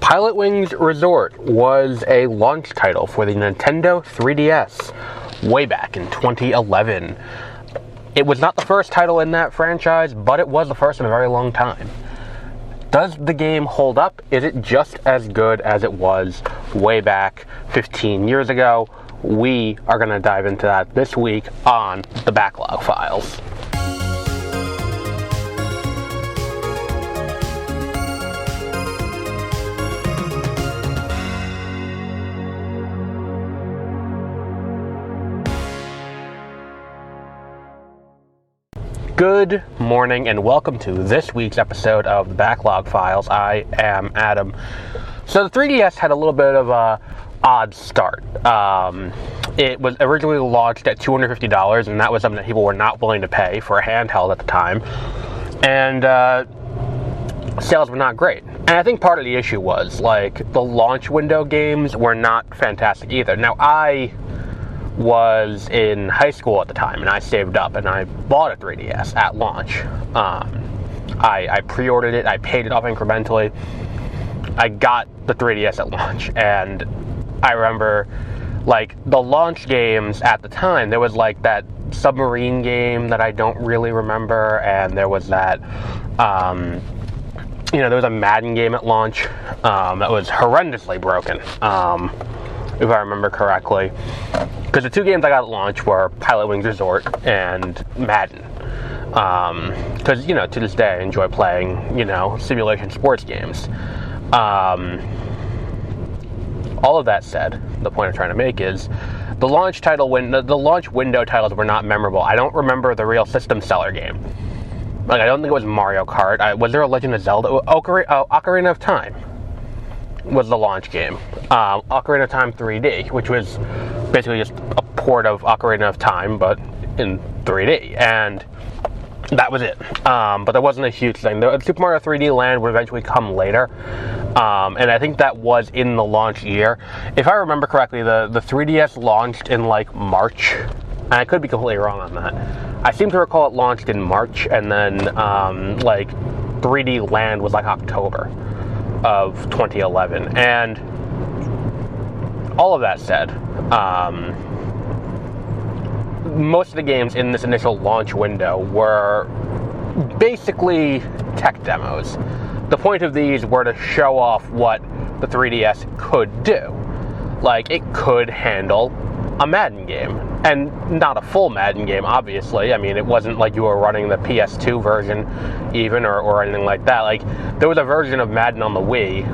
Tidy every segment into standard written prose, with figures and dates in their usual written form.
Pilotwings Resort was a launch title for the Nintendo 3DS way back in 2011. It was not the first title in that franchise, but it was the first in a very long time. Does the game hold up? Is it just as good as it was way back 15 years ago? We are going to dive into that this week on the Backlog Files. Good morning and welcome to this week's episode of the Backlog Files. I am Adam. So the 3DS had a little bit of a odd start. It was originally launched at $250, and that was something that people were not willing to pay for a handheld at the time. And sales were not great. And I think part of the issue was, the launch window games were not fantastic either. Now, I was in high school at the time, and I saved up, and I bought a 3DS at launch. I pre-ordered it, I paid it off incrementally. I got the 3DS at launch, and I remember, the launch games at the time, there was, that submarine game that I don't really remember, and there was that, there was a Madden game at launch that was horrendously broken, if I remember correctly. Because the two games I got at launch were Pilotwings Resort and Madden. Because, to this day I enjoy playing, simulation sports games. All of that said, the point I'm trying to make is the launch window titles were not memorable. I don't remember the real system seller game. I don't think it was Mario Kart. Was there a Legend of Zelda? Ocarina of Time was the launch game. Ocarina of Time 3D, which was basically just a port of Ocarina of Time, but in 3D, and that was it. But there wasn't a huge thing. The Super Mario 3D Land would eventually come later, and I think that was in the launch year. If I remember correctly, the 3DS launched in March, and I could be completely wrong on that. I seem to recall it launched in March, and then 3D Land was October of 2011, and all of that said, most of the games in this initial launch window were basically tech demos. The point of these were to show off what the 3DS could do. It could handle a Madden game, and not a full Madden game, obviously. I mean, it wasn't like you were running the PS2 version even, or anything like that. There was a version of Madden on the Wii,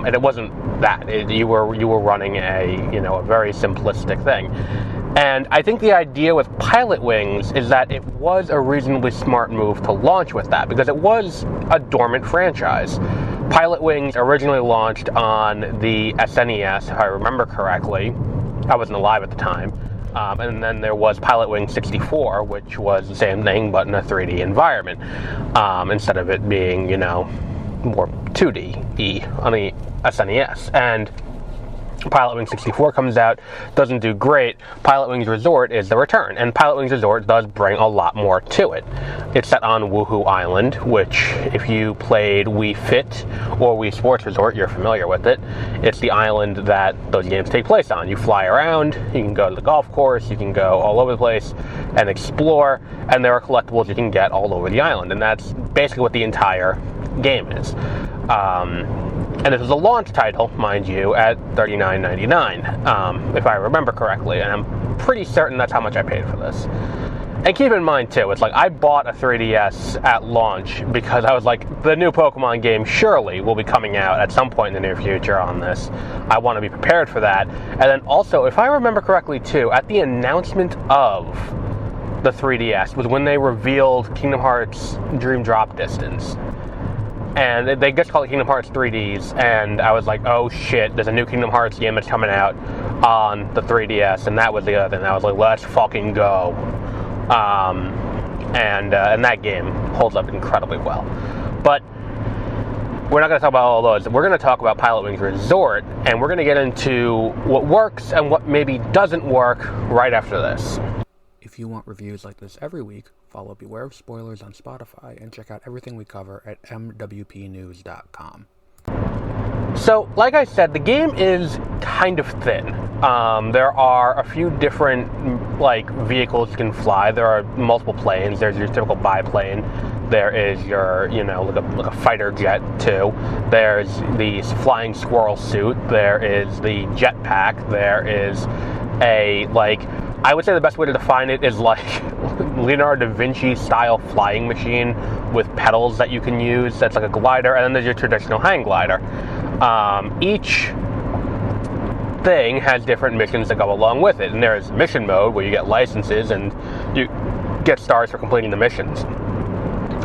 and it wasn't that. You were running a very simplistic thing. And I think the idea with Pilotwings is that it was a reasonably smart move to launch with that, because it was a dormant franchise. Pilotwings originally launched on the SNES, if I remember correctly. I wasn't alive at the time. And then there was Pilotwings 64, which was the same thing, but in a 3D environment, instead of it being, more 2D-y on the SNES. And Pilotwings 64 comes out, doesn't do great. Pilotwings Resort is the return, and Pilotwings Resort does bring a lot more to it. It's set on Woohoo Island, which, if you played Wii Fit or Wii Sports Resort, you're familiar with it. It's the island that those games take place on. You fly around, you can go to the golf course, you can go all over the place and explore, and there are collectibles you can get all over the island, and that's basically what the entire game is. And this was a launch title, mind you, at $39.99, if I remember correctly, and I'm pretty certain that's how much I paid for this. And keep in mind, too, it's I bought a 3DS at launch because I was the new Pokemon game surely will be coming out at some point in the near future on this. I want to be prepared for that. And then also, if I remember correctly, too, at the announcement of the 3DS was when they revealed Kingdom Hearts Dream Drop Distance. And they just called it Kingdom Hearts 3Ds, and I was oh shit, there's a new Kingdom Hearts game that's coming out on the 3DS, and that was the other thing. I was let's fucking go. And that game holds up incredibly well. But we're not going to talk about all those. We're going to talk about Pilotwings Resort, and we're going to get into what works and what maybe doesn't work right after this. If you want reviews like this every week, follow Beware of Spoilers on Spotify and check out everything we cover at mwpnews.com. So, like I said, the game is kind of thin. There are a few different vehicles you can fly. There are multiple planes. There's your typical biplane. There is your, like a fighter jet too. There's the flying squirrel suit. There is the jetpack. There is I would say the best way to define it is like Leonardo da Vinci style flying machine with pedals that you can use. That's like a glider, and then there's your traditional hang glider. Each thing has different missions that go along with it, and there's mission mode where you get licenses and you get stars for completing the missions.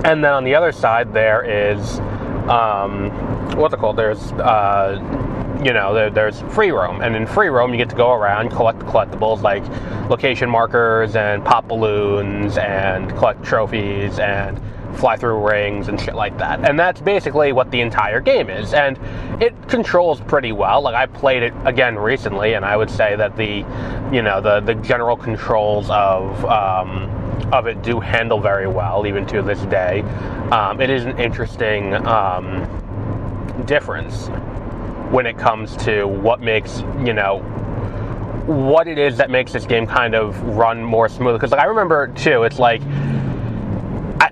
And then on the other side there is what's it called? There's free roam, and in free roam you get to go around, collect collectibles like location markers and pop balloons and collect trophies and fly through rings and shit like that. And that's basically what the entire game is, and it controls pretty well. Like, I played it again recently, and I would say that the general controls of it do handle very well even to this day. It is an interesting difference when it comes to what makes, what it is that makes this game kind of run more smoothly. Because I remember too, it's like,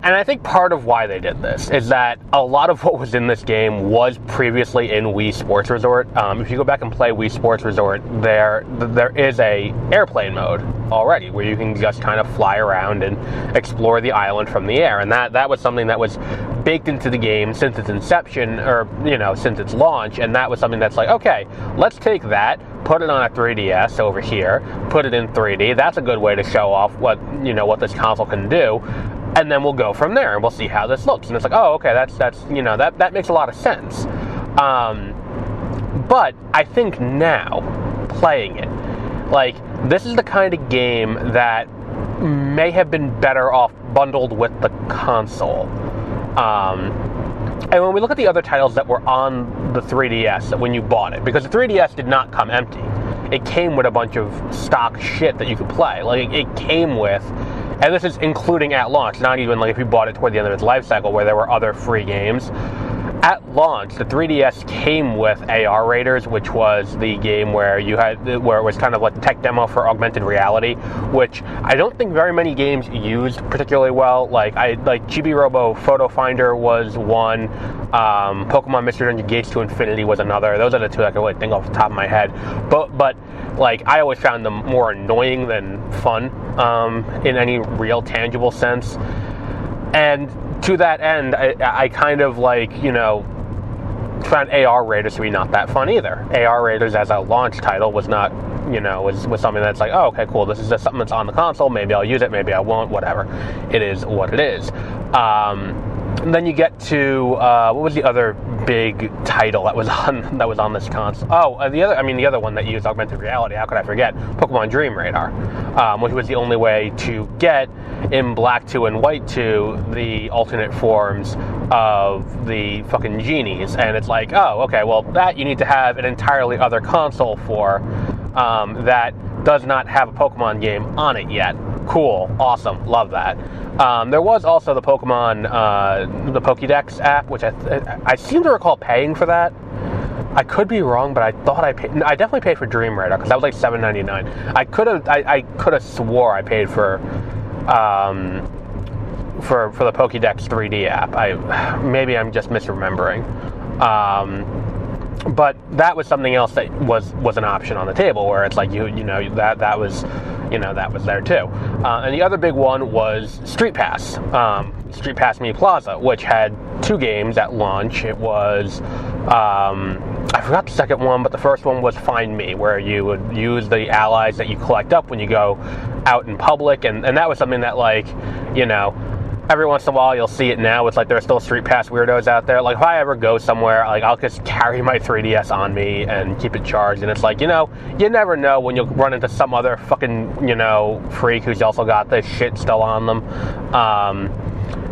and I think part of why they did this is that a lot of what was in this game was previously in Wii Sports Resort. If you go back and play Wii Sports Resort, there is a airplane mode already where you can just kind of fly around and explore the island from the air, and that was something that was baked into the game since its inception, or since its launch. And that was something that's like, okay, let's take that, put it on a 3DS over here, put it in 3D. That's a good way to show off what this console can do. And then we'll go from there, and we'll see how this looks. And it's like, oh, okay, that makes a lot of sense. But I think now, playing it, this is the kind of game that may have been better off bundled with the console. And when we look at the other titles that were on the 3DS when you bought it, because the 3DS did not come empty. It came with a bunch of stock shit that you could play. It came with... And this is including at launch, not even if you bought it toward the end of its life cycle where there were other free games. At launch, the 3DS came with AR Raiders, which was the game where it was kind of like the tech demo for augmented reality, which I don't think very many games used particularly well. Chibi Robo Photo Finder was one, Pokemon Mystery Dungeon Gates to Infinity was another. Those are the two I can really think off the top of my head. But I always found them more annoying than fun in any real tangible sense. And to that end, I kind of found AR Raiders to be not that fun either. AR Raiders as a launch title was not, was something that's like, oh, okay, cool, this is just something that's on the console, maybe I'll use it, maybe I won't, whatever. It is what it is. And then you get to what was the other big title that was on this console? Oh, the other one that used augmented reality. How could I forget? Pokemon Dream Radar, which was the only way to get in Black 2 and White 2 the alternate forms of the fucking genies. And it's like, oh, okay, well, that you need to have an entirely other console for that does not have a Pokemon game on it yet. Cool, awesome, love that. There was also the Pokemon, the Pokédex app, which I seem to recall paying for that. I could be wrong, but I thought I paid. I definitely paid for Dream Radar because that was like $7.99. I could have swore I paid for the Pokédex 3D app. Maybe I'm just misremembering. But that was something else that was an option on the table, where it's like that was there too. And the other big one was Street Pass, Street Pass Me Plaza, which had two games at launch. It was I forgot the second one, but the first one was Find Me, where you would use the allies that you collect up when you go out in public, and that was something that every once in a while you'll see it now. It's like there are still Street Pass weirdos out there. Like, if I ever go somewhere, I'll just carry my 3DS on me and keep it charged. And it's like, you never know when you'll run into some other fucking, freak who's also got this shit still on them.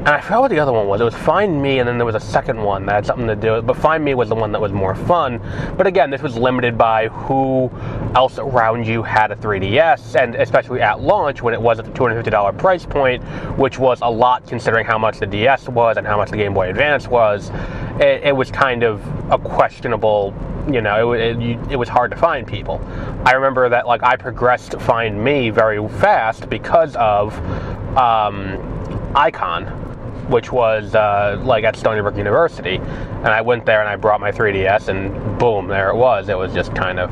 And I forgot what the other one was. It was Find Me, and then there was a second one that had something to do with it. But Find Me was the one that was more fun. But again, this was limited by who else around you had a 3DS, and especially at launch when it was at the $250 price point, which was a lot considering how much the DS was and how much the Game Boy Advance was. It was kind of a questionable it was hard to find people. I remember that like I progressed to Find Me very fast because of Icon, which was like at Stony Brook University, and I went there and I brought my 3DS, and boom, there it was. It was just kind of,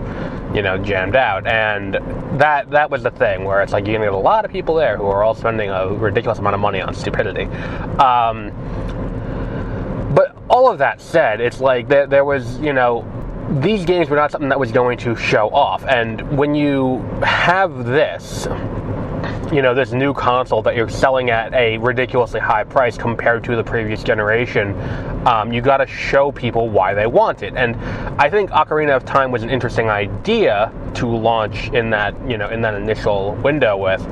jammed out, and that was the thing where it's like you're gonna get a lot of people there who are all spending a ridiculous amount of money on stupidity. But all of that said, it's like there was, these games were not something that was going to show off, and when you have this, this new console that you're selling at a ridiculously high price compared to the previous generation, you got to show people why they want it. And I think Ocarina of Time was an interesting idea to launch in that, in that initial window with.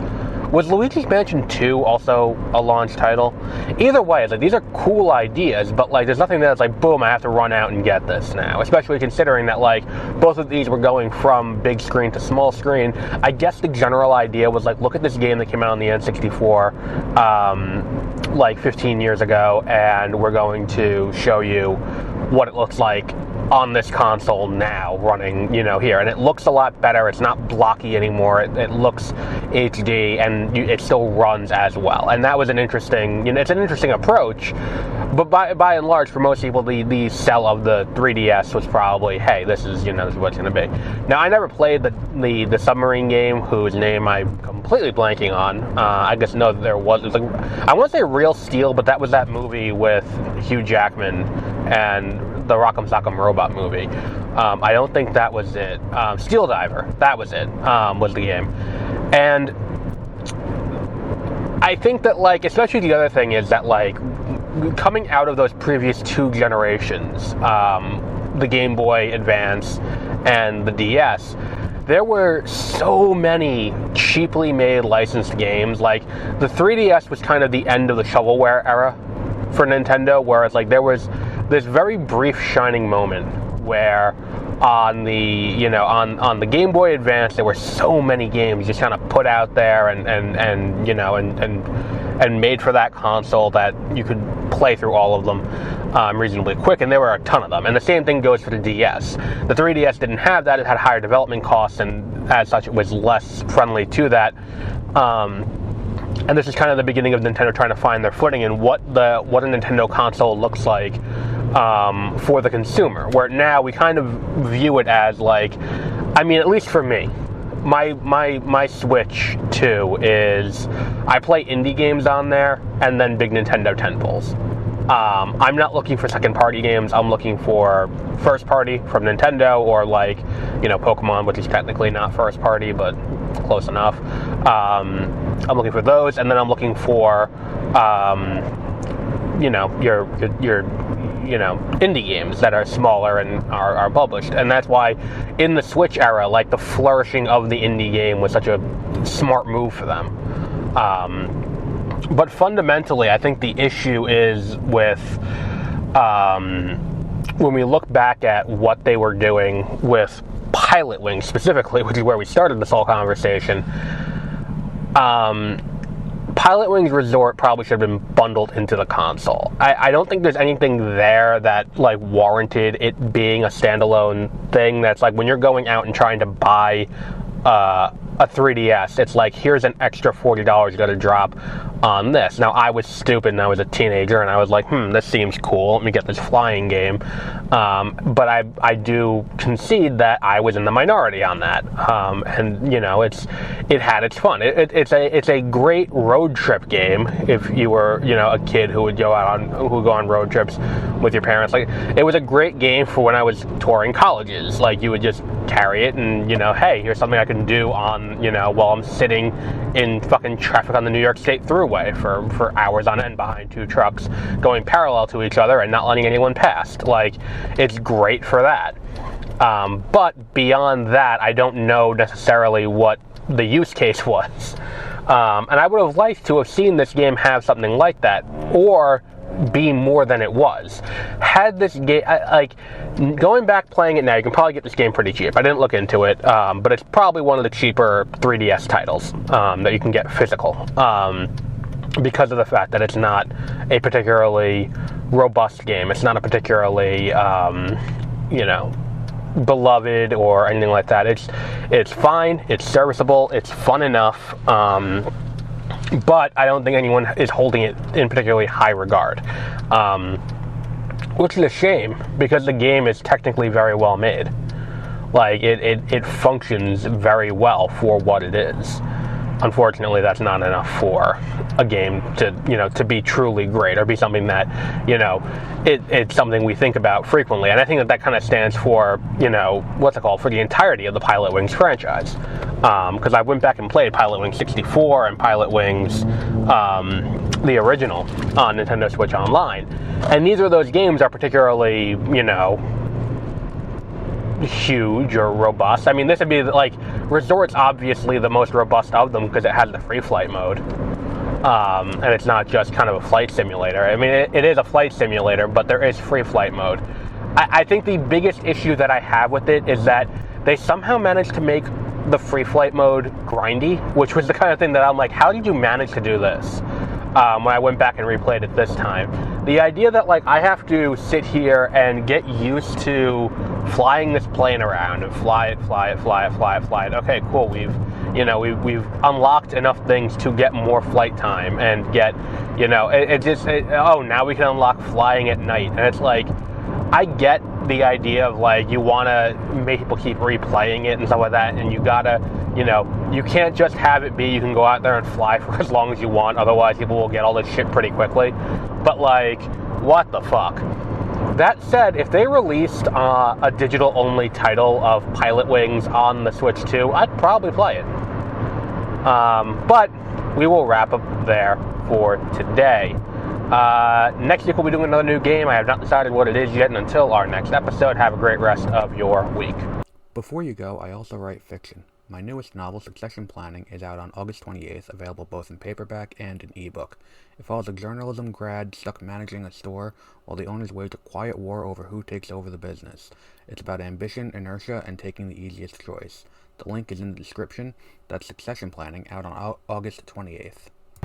Was Luigi's Mansion 2 also a launch title? Either way, it's like these are cool ideas, but like there's nothing that's like, boom, I have to run out and get this now. Especially considering that like both of these were going from big screen to small screen. I guess the general idea was like, look at this game that came out on the N64 like 15 years ago, and we're going to show you what it looks like on this console now running, here. And it looks a lot better. It's not blocky anymore. It looks HD, and it still runs as well. And that was an interesting, it's an interesting approach. But by and large, for most people, the sell of the 3DS was probably, hey, this is, this is what it's going to be. Now, I never played the submarine game, whose name I'm completely blanking on. I just know that it was like, I want to say Real Steel, but that was that movie with Hugh Jackman and the Rock'em Sock'em Robot movie. I don't think that was it. Steel Diver, that was it, was the game. And I think that, like, especially the other thing is that, like, coming out of those previous two generations, the Game Boy Advance and the DS, there were so many cheaply made licensed games. Like, the 3DS was kind of the end of the shovelware era for Nintendo, whereas, like, there was this very brief shining moment where on the on the Game Boy Advance there were so many games just kind of put out there and made for that console that you could play through all of them reasonably quick, and there were a ton of them. And the same thing goes for the DS. The 3DS didn't have that. It had higher development costs, and as such it was less friendly to that. And this is kind of the beginning of Nintendo trying to find their footing in what a Nintendo console looks like for the consumer. Where now we kind of view it as like, I mean, at least for me, my Switch 2 is I play indie games on there and then big Nintendo tentpoles. I'm not looking for second-party games. I'm looking for first-party from Nintendo, or like, Pokemon, which is technically not first-party, but close enough. I'm looking for those, and then I'm looking for, your indie games that are smaller and are published. And that's why in the Switch era, like, the flourishing of the indie game was such a smart move for them. But fundamentally, I think the issue is with when we look back at what they were doing with Pilotwings specifically, which is where we started this whole conversation. Pilotwings Resort probably should have been bundled into the console. I don't think there's anything there that like warranted it being a standalone thing. That's like when you're going out and trying to buy a 3DS, it's like, here's an extra $40 you got to drop on this. Now, I was stupid and I was a teenager and I was like, this seems cool. Let me get this flying game. But I do concede that I was in the minority on that. And it had its fun. It's a great road trip game if you were a kid who would go on road trips with your parents. Like, it was a great game for when I was touring colleges. Like, you would just carry it and hey, here's something I can do on while I'm sitting in fucking traffic on the New York State Thruway for hours on end behind two trucks going parallel to each other and not letting anyone past. Like, it's great for that. But beyond that, I don't know necessarily what the use case was. And I would have liked to have seen this game have something like that, or be more than it was. Had this game, going back playing it now, you can probably get this game pretty cheap. I didn't look into it, but it's probably one of the cheaper 3DS titles that you can get physical, because of the fact that it's not a particularly robust game. It's not a particularly, beloved or anything like that. It's fine, it's serviceable, it's fun enough, but I don't think anyone is holding it in particularly high regard, which is a shame because the game is technically very well made. Like, it functions very well for what it is. Unfortunately, that's not enough for a game to be truly great or be something that, it's something we think about frequently. And I think that kind of stands for, what's it called, for the entirety of the Pilotwings franchise. Because I went back and played Pilotwings 64 and Pilotwings, the original, on Nintendo Switch Online. And neither of those games are particularly, huge or robust. I mean, this would be like Resort's obviously the most robust of them because it has the free flight mode, and it's not just kind of a flight simulator. I mean, it is a flight simulator, but there is free flight mode. I think the biggest issue that I have with it is that they somehow managed to make the free flight mode grindy, which was the kind of thing that I'm like, how did you manage to do this? When I went back and replayed it this time. The idea that, like, I have to sit here and get used to flying this plane around and fly it. Okay, cool. We've unlocked enough things to get more flight time and get, now we can unlock flying at night. And it's like, I get the idea of, like, you want to make people keep replaying it and stuff like that, and you gotta, you can't just have it be you can go out there and fly for as long as you want, otherwise people will get all this shit pretty quickly. But, like, what the fuck? That said, if they released a digital-only title of Pilotwings on the Switch 2, I'd probably play it. But we will wrap up there for today. Next week we'll be doing another new game. I have not decided what it is yet, and until our next episode, have a great rest of your week. Before you go, I also write fiction. My newest novel, Succession Planning, is out on August 28th, available both in paperback and an ebook. It follows a journalism grad stuck managing a store while the owners wage a quiet war over who takes over the business. It's about ambition, inertia, and taking the easiest choice. The link is in the description. That's Succession Planning, out on August 28th.